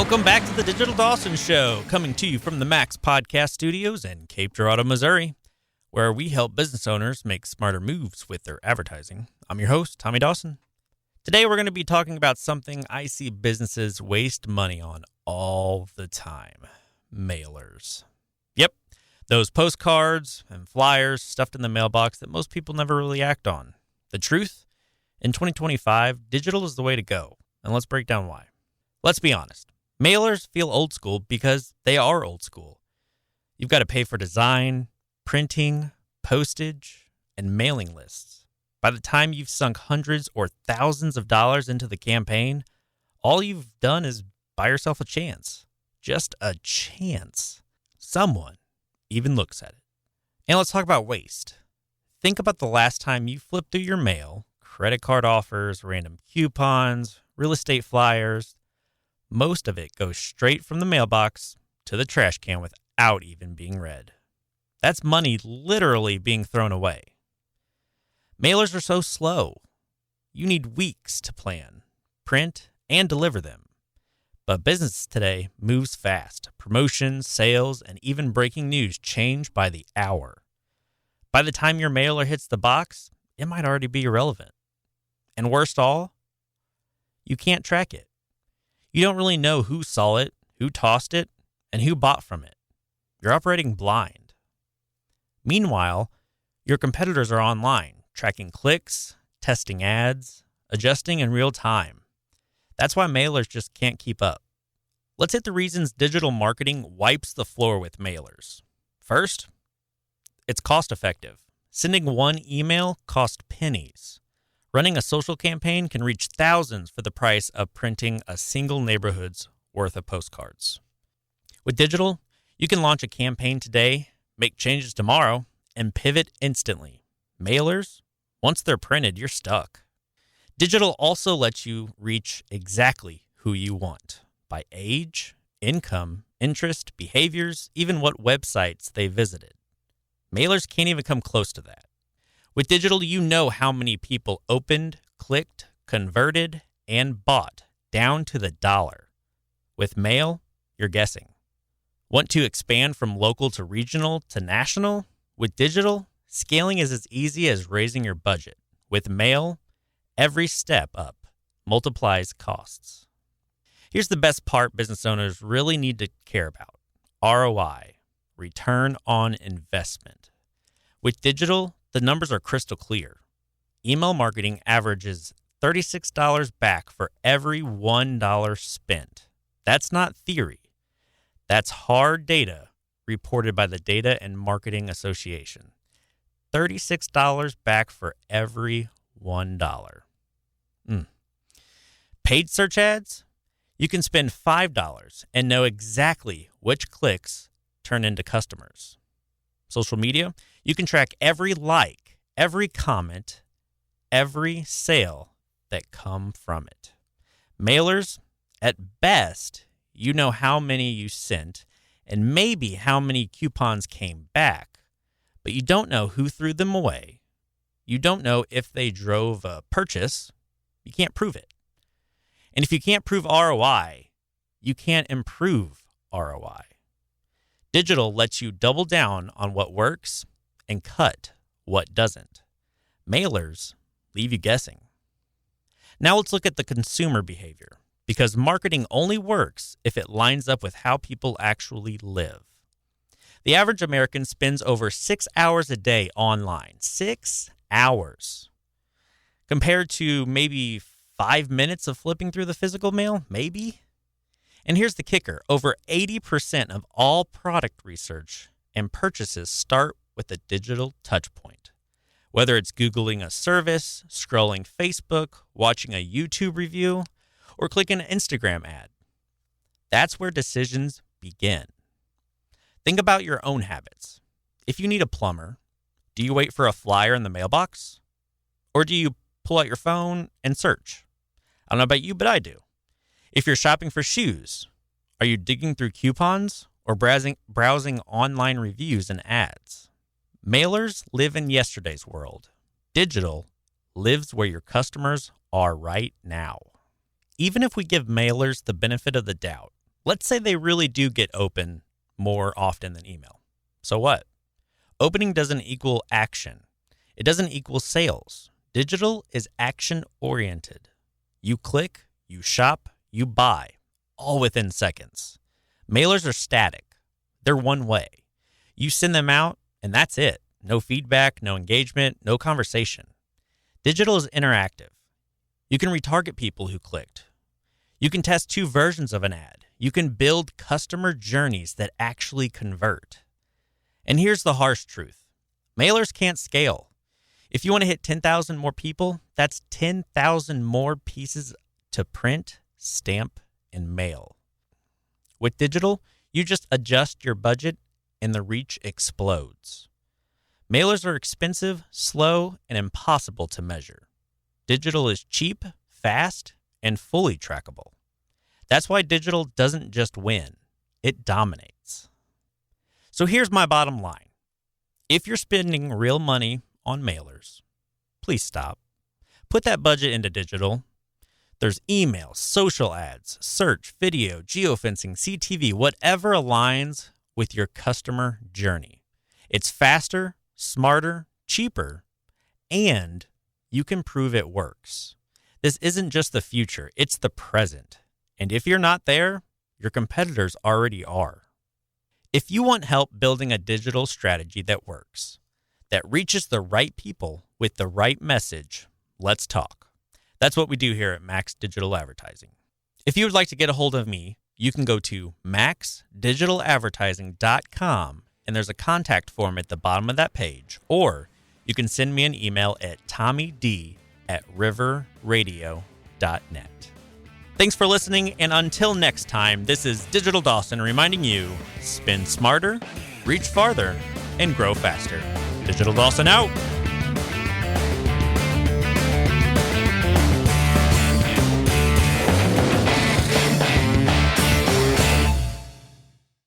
Welcome back to the Digital Dawson Show, coming to you from the Max Podcast Studios in Cape Girardeau, Missouri, where we help business owners make smarter moves with their advertising. I'm your host, Tommy Dawson. Today we're going to be talking about something I see businesses waste money on all the time: mailers. Yep, those postcards and flyers stuffed in the mailbox that most people never really act on. The truth? In 2025, digital is the way to go, and let's break down why. Let's be honest. Mailers feel old school because they are old school. You've got to pay for design, printing, postage, and mailing lists. By the time you've sunk hundreds or thousands of dollars into the campaign, all you've done is buy yourself a chance. Just a chance. Someone even looks at it. And let's talk about waste. Think about the last time you flipped through your mail, credit card offers, random coupons, real estate flyers. Most of it goes straight from the mailbox to the trash can without even being read. That's money literally being thrown away. Mailers are so slow. You need weeks to plan, print, and deliver them. But business today moves fast. Promotions, sales, and even breaking news change by the hour. By the time your mailer hits the box, it might already be irrelevant. And worst of all, you can't track it. You don't really know who saw it, who tossed it, and who bought from it. You're operating blind. Meanwhile, your competitors are online, tracking clicks, testing ads, adjusting in real time. That's why mailers just can't keep up. Let's hit the reasons digital marketing wipes the floor with mailers. First, it's cost effective. Sending one email costs pennies. Running a social campaign can reach thousands for the price of printing a single neighborhood's worth of postcards. With digital, you can launch a campaign today, make changes tomorrow, and pivot instantly. Mailers, once they're printed, you're stuck. Digital also lets you reach exactly who you want by age, income, interest, behaviors, even what websites they visited. Mailers can't even come close to that. With digital, you know how many people opened, clicked, converted, and bought down to the dollar. With mail, you're guessing. Want to expand from local to regional to national? With digital, scaling is as easy as raising your budget. With mail, every step up multiplies costs. Here's the best part business owners really need to care about: ROI, return on investment. With digital, the numbers are crystal clear. Email marketing averages $36 back for every $1 spent. That's not theory. That's hard data reported by the Data and Marketing Association. $36 back for every $1. Paid search ads? You can spend $5 and know exactly which clicks turn into customers. Social media? You can track every like, every comment, every sale that come from it. Mailers, at best, you know how many you sent and maybe how many coupons came back, but you don't know who threw them away. You don't know if they drove a purchase. You can't prove it. And if you can't prove ROI, you can't improve ROI. Digital lets you double down on what works and cut what doesn't. Mailers leave you guessing. Now let's look at the consumer behavior, because marketing only works if it lines up with how people actually live. The average American spends over 6 hours a day online. 6 hours. Compared to maybe 5 minutes of flipping through the physical mail, maybe? And here's the kicker. Over 80% of all product research and purchases start with a digital touch point. Whether it's Googling a service, scrolling Facebook, watching a YouTube review, or clicking an Instagram ad. That's where decisions begin. Think about your own habits. If you need a plumber, do you wait for a flyer in the mailbox? Or do you pull out your phone and search? I don't know about you, but I do. If you're shopping for shoes, are you digging through coupons or browsing online reviews and ads? Mailers live in yesterday's world. Digital lives where your customers are right now. Even if we give mailers the benefit of the doubt, Let's say they really do get open more often than email. So what? Opening doesn't equal action. It doesn't equal sales. Digital is action-oriented. You click, you shop, you buy, all within seconds. Mailers are static. They're one way. You send them out, and that's it. No feedback, no engagement, no conversation. Digital is interactive. You can retarget people who clicked. You can test 2 versions of an ad. You can build customer journeys that actually convert. And here's the harsh truth. Mailers can't scale. If you want to hit 10,000 more people, that's 10,000 more pieces to print, stamp, and mail. With digital, you just adjust your budget and the reach explodes. Mailers are expensive, slow, and impossible to measure. Digital is cheap, fast, and fully trackable. That's why digital doesn't just win, it dominates. So here's my bottom line. If you're spending real money on mailers, please stop. Put that budget into digital. There's email, social ads, search, video, geofencing, CTV, whatever aligns with your customer journey. It's faster, smarter, cheaper, and you can prove it works. This isn't just the future, it's the present. And if you're not there, your competitors already are. If you want help building a digital strategy that works, that reaches the right people with the right message, let's talk. That's what we do here at Max Digital Advertising. If you would like to get a hold of me, you can go to maxdigitaladvertising.com, and there's a contact form at the bottom of that page, or you can send me an email at tommyd@riverradio.net. Thanks for listening, and until next time, this is Digital Dawson reminding you, spend smarter, reach farther, and grow faster. Digital Dawson out.